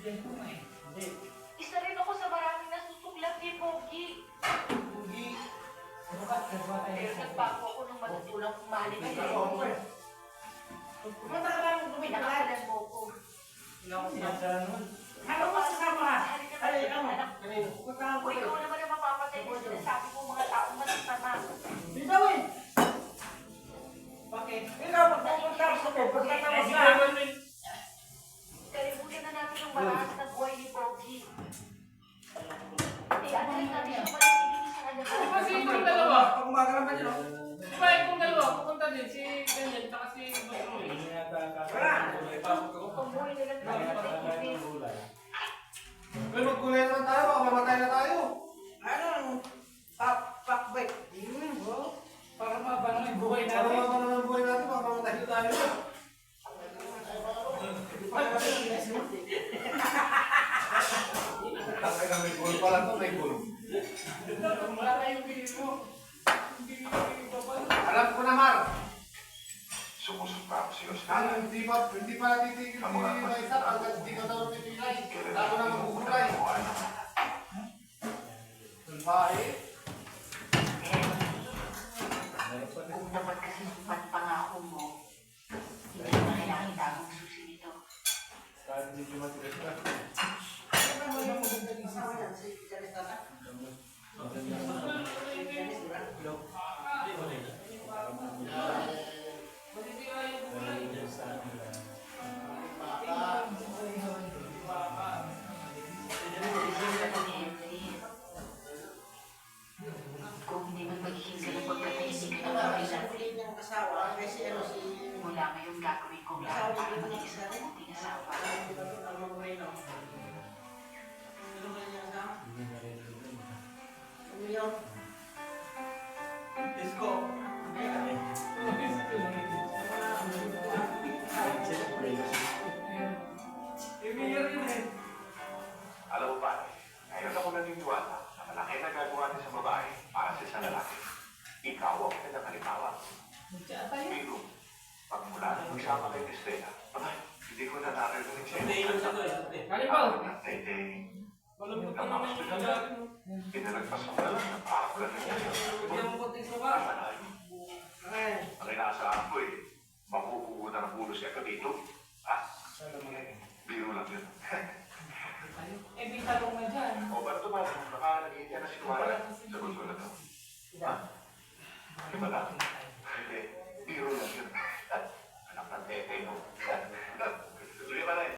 Hindi. Isa rin ako sa maraming nasusuklat ni Pogi. Hindi. Pero nagbago ako nung matutulang kumali Ay, ka. ako eh. Pumunta ka lang kung Pinakalan mo ko. Wala akong sinasara nun. Ano ka sasama? Ay, ano? Kanino? Pupunta O ikaw naman ang mapapatay mo sinasabi mo mga taong masasama. Bitaw eh! Bakit? Ikaw, pagpupunta ko sa pagkatapos na. Kalimutan na natin yung malakas na buhay ni Pogi. Ano rin natin yung manatili sa kanya. Kasi itong dalawa. Pag umaga naman yun. Di ba itong dalawa, pupunta din si Daniel tsaka si Basroy. Pamuhay na lang tayo sa tingin. Pero magkulay naman tayo, baka mamatay na tayo. Ano? Pakbike. Para mabanang yung buhay Para natin. mabanang ang buhay natin, baka mamatay na tayo. Takay na may goal pala to, may goal. Wala kayong bilhin mo. Hindi babalo. Alam ko na, Mar. Sumusunta ako sa iyo. Ano, hindi pa natitigil si Maisa pagkat hindi ka daw pipilay. Lalo na magugulay. Bahay. Kung dapat kasi supat pangako mo, hindi mo na kailangan tamang susi nito. Kahit hindi matigas ka. Matitira yung buhay. Kung hindi man magiging ganang pagkatahimik ka ng kailan, mula ngayon gagawin kong lahat para maging isang mabuting asawa. Disco. I-mayor yun eh. Alam mo ba, ngayon ako naniniwala na malaki na gagawa niya sa babae para sa isang lalaki. Ikaw ang pinakalimawa. Pero, pag mula na magsama kay Estela, hindi ko na narinig siya. Kalipaw. Ang mga hospital na, pinalagpas ang dalang ng pakakula niya. Bigyan mo konting suka. Ang inaasahan ko makukuha na ng bulos niya ka dito. Biro lang yun.